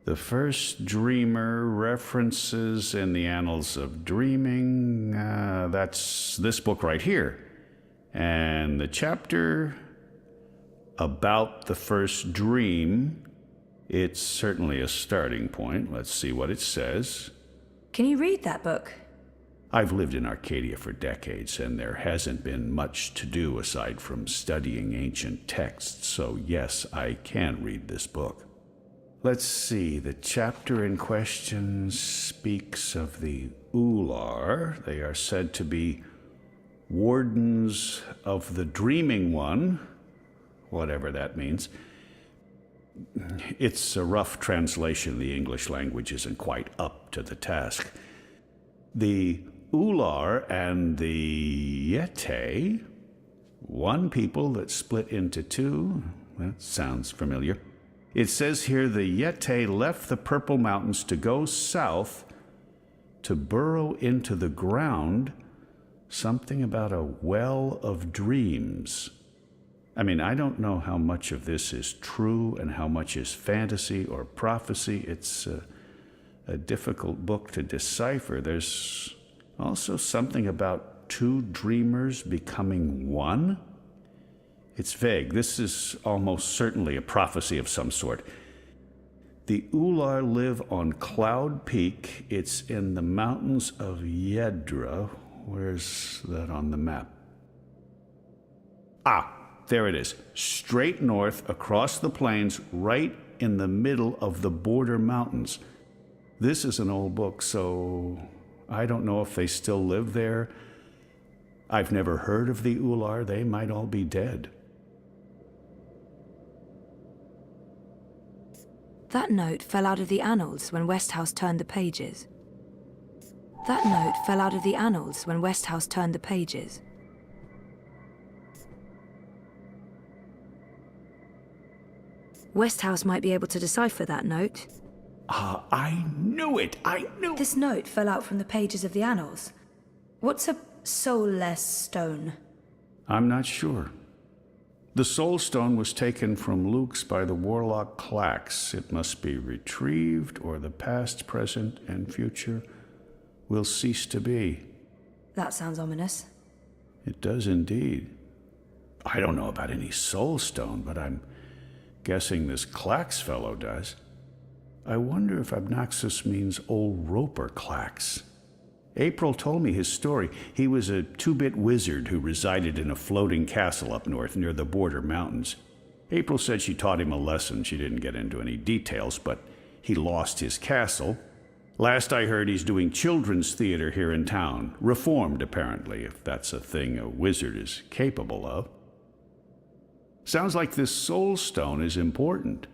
The first dreamer references in the annals of dreaming. That's this book right here. And the chapter about the first dream, it's certainly a starting point. Let's see what it says. Can you read that book? I've lived in Arcadia for decades, and there hasn't been much to do aside from studying ancient texts, so yes, I can read this book. Let's see, the chapter in question speaks of the Ular. They are said to be wardens of the Dreaming One, whatever that means. It's a rough translation. The English language isn't quite up to the task. The Ular and the Yete, one people that split into two. That sounds familiar. It says here the Yete left the Purple Mountains to go south to burrow into the ground. Something about a well of dreams. I mean, I don't know how much of this is true and how much is fantasy or prophecy. It's a difficult book to decipher. There's also something about two dreamers becoming one. It's vague. This is almost certainly a prophecy of some sort. The Ular live on Cloud Peak. It's in the mountains of Yedra. Where's that on the map? Ah, there it is. Straight north across the plains, right in the middle of the border mountains. This is an old book, so I don't know if they still live there. I've never heard of the Ular. They might all be dead. That note fell out of the annals when Westhouse turned the pages. That note fell out of the annals when Westhouse turned the pages. Westhouse might be able to decipher that note. Ah, I knew it! I knew it! This note fell out from the pages of the annals. What's a soulless stone? I'm not sure. The soul stone was taken from Luke's by the warlock Clax. It must be retrieved, or the past, present, and future will cease to be. That sounds ominous. It does indeed. I don't know about any soul stone, but I'm guessing this Clax fellow does. I wonder if Abnaksusa means old Ropera Klaks. April told me his story. He was a two-bit wizard who resided in a floating castle up north near the border mountains. April said she taught him a lesson. She didn't get into any details, but he lost his castle. Last I heard, he's doing children's theater here in town. Reformed, apparently, if that's a thing a wizard is capable of. Sounds like this soul stone is important.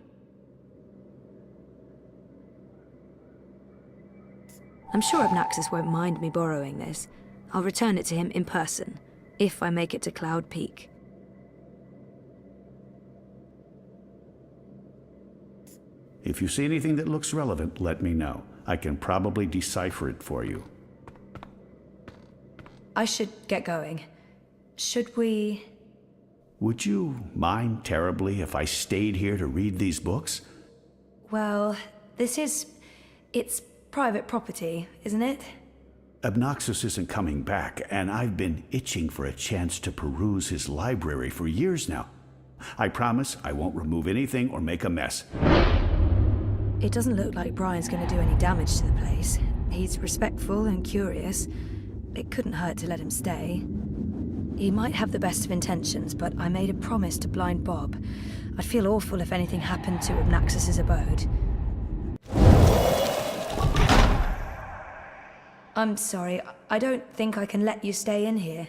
I'm sure Abnaksusa won't mind me borrowing this. I'll return it to him in person, if I make it to Cloud Peak. If you see anything that looks relevant, let me know. I can probably decipher it for you. I should get going. Should we... Would you mind terribly if I stayed here to read these books? Well, it's private property, isn't it? Abnaksusa isn't coming back, and I've been itching for a chance to peruse his library for years now. I promise I won't remove anything or make a mess. It doesn't look like Brian's going to do any damage to the place. He's respectful and curious. It couldn't hurt to let him stay. He might have the best of intentions, but I made a promise to Blind Bob. I'd feel awful if anything happened to Abnaksusa's abode. I'm sorry, I don't think I can let you stay in here.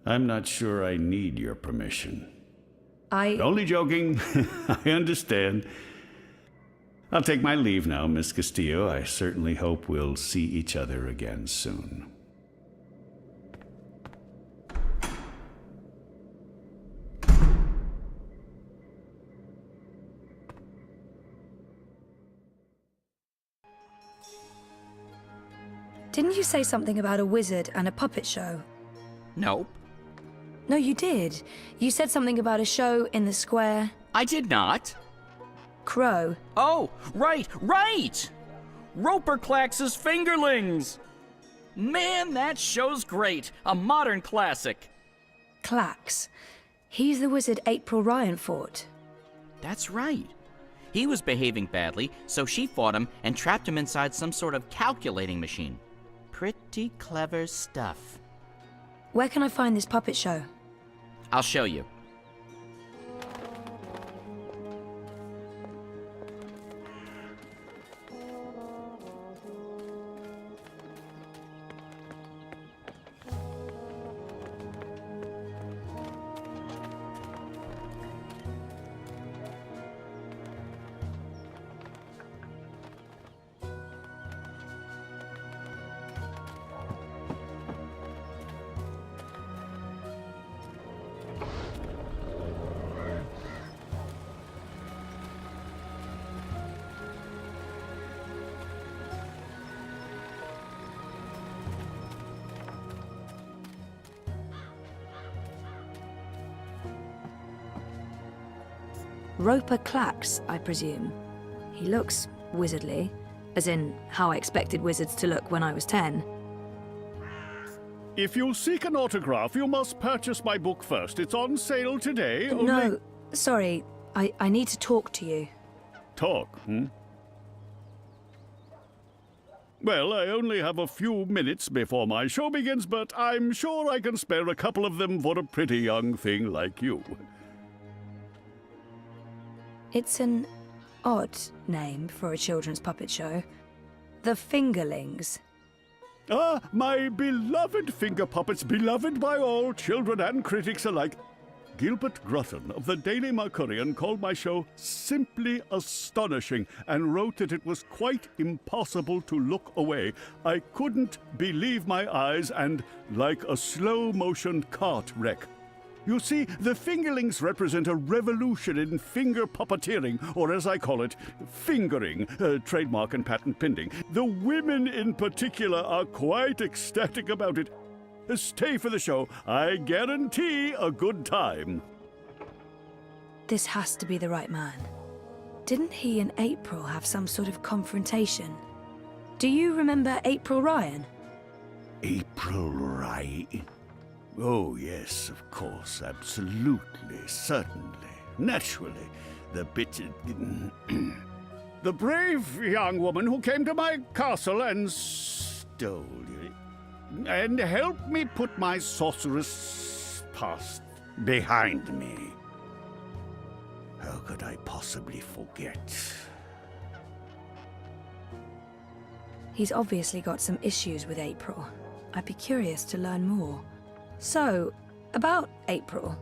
I'm not sure I need your permission. I... Only joking. I understand. I'll take my leave now, Miss Castillo. I certainly hope we'll see each other again soon. Didn't you say something about a wizard and a puppet show? Nope. No, you did. You said something about a show in the square. I did not. Crow. Oh, right! Ropera Klaksa's Fingerlings! Man, that show's great. A modern classic. Clax. He's the wizard April Ryan fought. That's right. He was behaving badly, so she fought him and trapped him inside some sort of calculating machine. Pretty clever stuff. Where can I find this puppet show? I'll show you. Ropera Klaksa, I presume. He looks wizardly, as in how I expected wizards to look when I was 10. If you seek an autograph, you must purchase my book first. It's on sale today. No, sorry. I need to talk to you. Talk, Well, I only have a few minutes before my show begins, but I'm sure I can spare a couple of them for a pretty young thing like you. It's an odd name for a children's puppet show. The Fingerlings. Ah, my beloved finger puppets, beloved by all, children and critics alike. Gilbert Grutton of the Daily Mercurian called my show simply astonishing and wrote that it was quite impossible to look away. I couldn't believe my eyes and like a slow-motion cart wreck. You see, the Fingerlings represent a revolution in finger puppeteering, or as I call it, fingering, trademark and patent pending. The women in particular are quite ecstatic about it. Stay for the show. I guarantee a good time. This has to be the right man. Didn't he and April have some sort of confrontation? Do you remember April Ryan? April Ryan? Oh, yes, of course, absolutely, certainly, naturally. The bit... The brave young woman who came to my castle and stole you. And helped me put my sorceress past behind me. How could I possibly forget? He's obviously got some issues with April. I'd be curious to learn more. So, about April.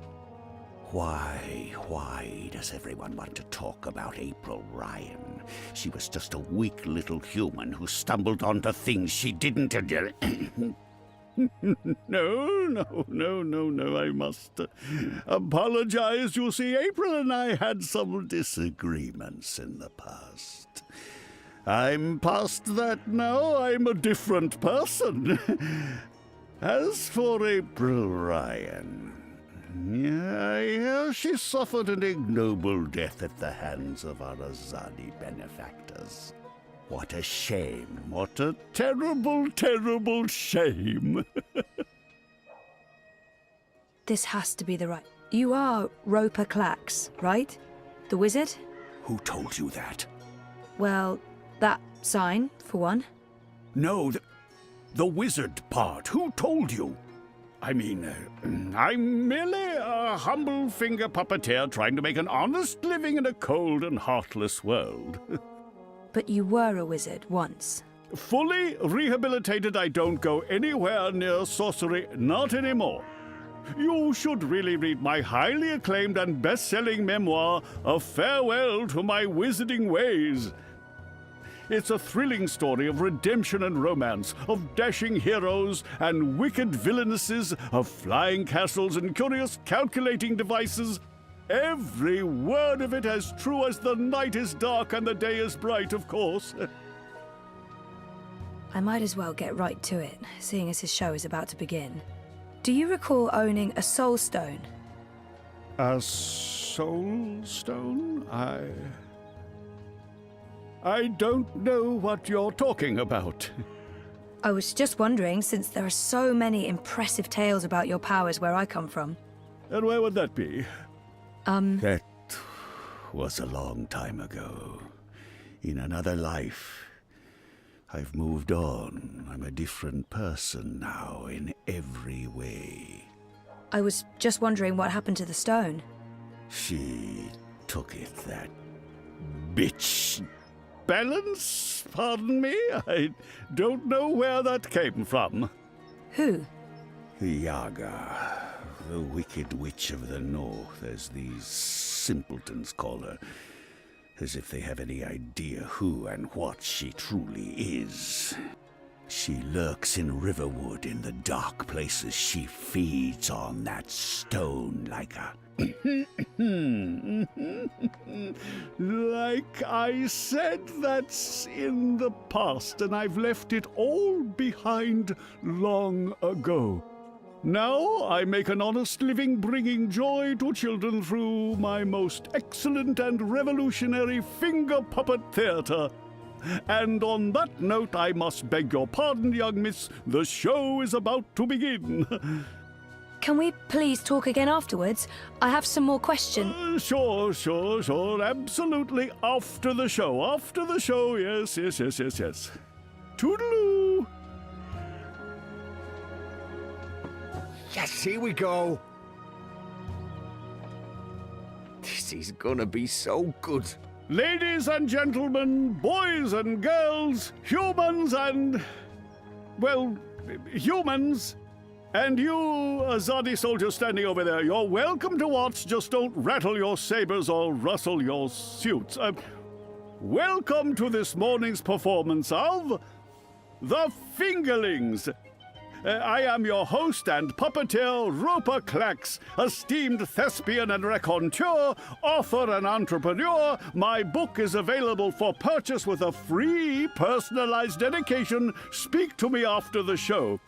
Why does everyone want to talk about April Ryan? She was just a weak little human who stumbled onto things she didn't... No, I must apologize. You see, April and I had some disagreements in the past. I'm past that now. I'm a different person. As for April Ryan, I hear she suffered an ignoble death at the hands of our Azadi benefactors. What a shame. What a terrible, terrible shame. This has to be the right... You are Ropera Klaks, right? The wizard? Who told you that? Well, that sign, for one. No, the wizard part. Who told you? I mean, I'm merely a humble finger puppeteer trying to make an honest living in a cold and heartless world. But you were a wizard once. Fully rehabilitated, I don't go anywhere near sorcery, not anymore. You should really read my highly acclaimed and best-selling memoir, A Farewell to My Wizarding Ways. It's a thrilling story of redemption and romance, of dashing heroes and wicked villainesses, of flying castles and curious calculating devices. Every word of it as true as the night is dark and the day is bright, of course. I might as well get right to it, seeing as his show is about to begin. Do you recall owning a soul stone? A soul stone? I don't know what you're talking about. I was just wondering, since there are so many impressive tales about your powers where I come from. And where would that be? That was a long time ago. In another life. I've moved on. I'm a different person now in every way. I was just wondering what happened to the stone. She took it, that bitch. Balance? Pardon me? I don't know where that came from. Who? The Yaga, the wicked witch of the north, as these simpletons call her. As if they have any idea who and what she truly is. She lurks in Riverwood in the dark places. She feeds on that stone like a... Like I said, that's in the past, and I've left it all behind long ago. Now I make an honest living bringing joy to children through my most excellent and revolutionary finger puppet theater. And on that note, I must beg your pardon, young miss. The show is about to begin. Can we please talk again afterwards? I have some more questions. Sure. Absolutely. After the show. Yes. Toodaloo! Yes, here we go. This is gonna be so good. Ladies and gentlemen, boys and girls, humans and... well, humans. And you, Azadi soldier standing over there, you're welcome to watch, just don't rattle your sabers or rustle your suits. Welcome to this morning's performance of The Fingerlings. I am your host and puppeteer, Ropera Klaks, esteemed thespian and raconteur, author and entrepreneur. My book is available for purchase with a free personalized dedication. Speak to me after the show.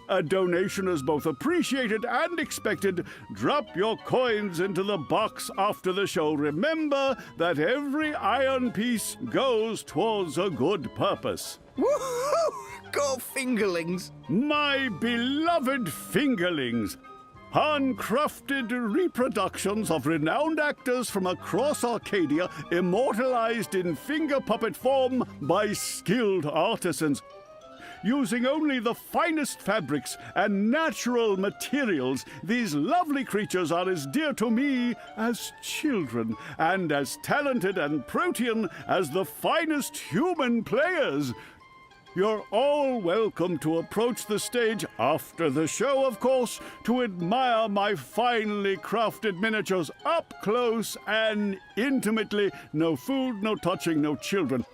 A donation is both appreciated and expected. Drop your coins into the box after the show. Remember that every iron piece goes towards a good purpose. Woohoo! Go Fingerlings! My beloved Fingerlings! Handcrafted reproductions of renowned actors from across Arcadia, immortalized in finger puppet form by skilled artisans. Using only the finest fabrics and natural materials, these lovely creatures are as dear to me as children, and as talented and protean as the finest human players. You're all welcome to approach the stage after the show, of course, to admire my finely crafted miniatures up close and intimately. No food, no touching, no children.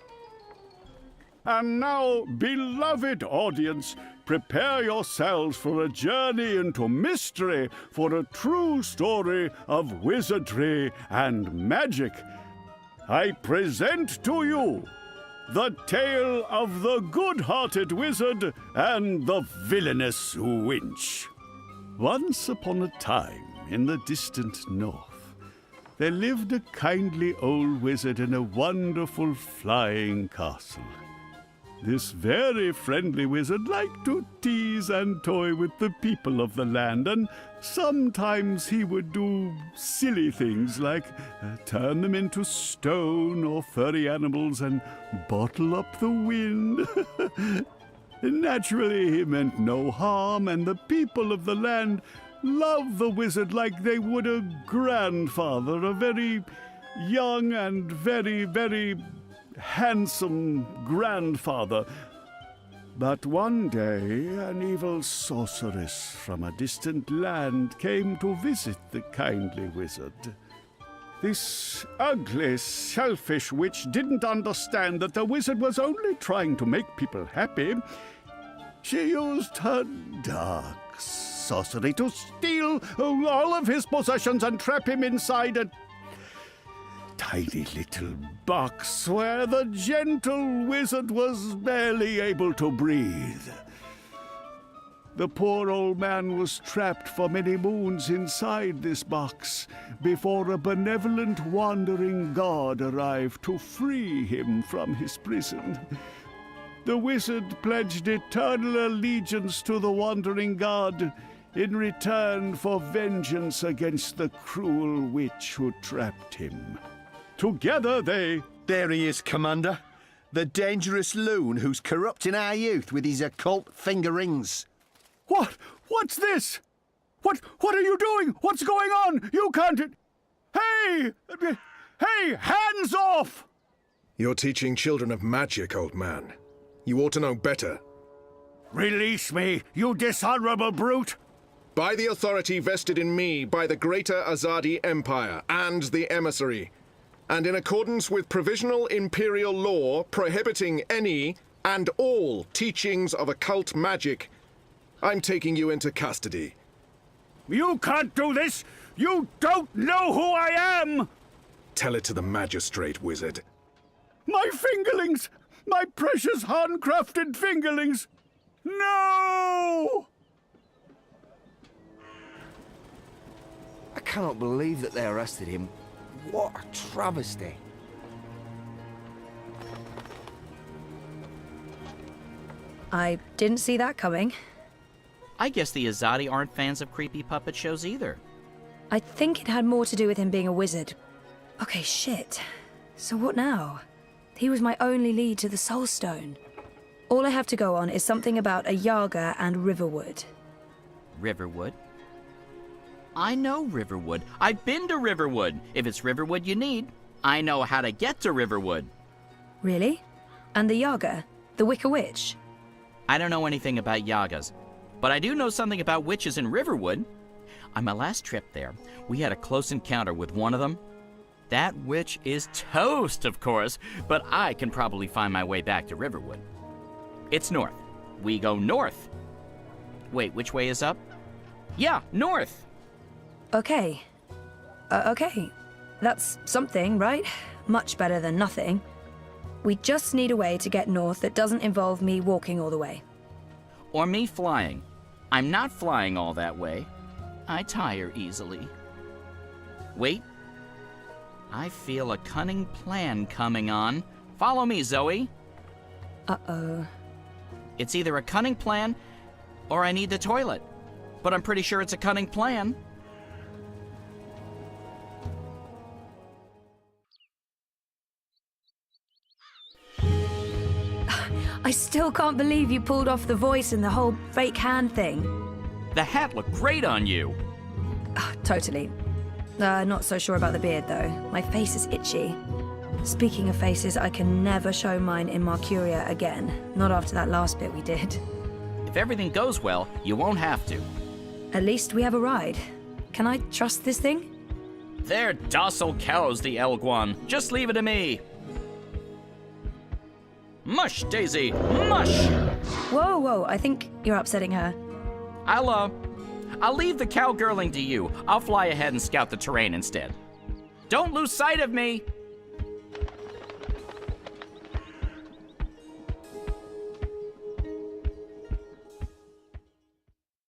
And now, beloved audience, prepare yourselves for a journey into mystery, for a true story of wizardry and magic. I present to you the tale of the good-hearted wizard and the villainous winch. Once upon a time, in the distant north, there lived a kindly old wizard in a wonderful flying castle. This very friendly wizard liked to tease and toy with the people of the land, and sometimes he would do silly things like turn them into stone or furry animals and bottle up the wind. Naturally, he meant no harm, and the people of the land loved the wizard like they would a grandfather, a very young and very, very handsome grandfather. But one day, an evil sorceress from a distant land came to visit the kindly wizard. This ugly, selfish witch didn't understand that the wizard was only trying to make people happy. She used her dark sorcery to steal all of his possessions and trap him inside a tiny little box where the gentle wizard was barely able to breathe. The poor old man was trapped for many moons inside this box before a benevolent wandering god arrived to free him from his prison. The wizard pledged eternal allegiance to the wandering god in return for vengeance against the cruel witch who trapped him. Together they... There he is, Commander. The dangerous loon who's corrupting our youth with his occult finger rings. What? What's this? What are you doing? What's going on? You can't... Hey! Hey! Hands off! You're teaching children of magic, old man. You ought to know better. Release me, you dishonorable brute! By the authority vested in me by the Greater Azadi Empire and the Emissary, and in accordance with provisional imperial law prohibiting any and all teachings of occult magic, I'm taking you into custody. You can't do this! You don't know who I am! Tell it to the magistrate, wizard. My fingerlings! My precious handcrafted fingerlings! No! I cannot believe that they arrested him. What a travesty. I didn't see that coming. I guess the Azadi aren't fans of creepy puppet shows either. I think it had more to do with him being a wizard. Okay, shit. So what now? He was my only lead to the Soul Stone. All I have to go on is something about a Yaga and Riverwood. Riverwood? I know Riverwood. I've been to Riverwood. If it's Riverwood you need, I know how to get to Riverwood. Really? And the Yaga? The Wicker Witch? I don't know anything about Yagas, but I do know something about witches in Riverwood. On my last trip there, we had a close encounter with one of them. That witch is toast, of course, but I can probably find my way back to Riverwood. It's north. We go north. Wait, which way is up? Yeah, north. Okay. Okay. That's something, right? Much better than nothing. We just need a way to get north that doesn't involve me walking all the way. Or me flying. I'm not flying all that way. I tire easily. Wait. I feel a cunning plan coming on. Follow me, Zoe. Uh-oh. It's either a cunning plan, or I need the toilet. But I'm pretty sure it's a cunning plan. I still can't believe you pulled off the voice and the whole fake hand thing. The hat looked great on you. Totally. Not so sure about the beard, though. My face is itchy. Speaking of faces, I can never show mine in Marcuria again. Not after that last bit we did. If everything goes well, you won't have to. At least we have a ride. Can I trust this thing? They're docile cows, the Elguan. Just leave it to me. Mush, Daisy, mush! Whoa, whoa, I think you're upsetting her. I'll leave the cowgirling to you. I'll fly ahead and scout the terrain instead. Don't lose sight of me!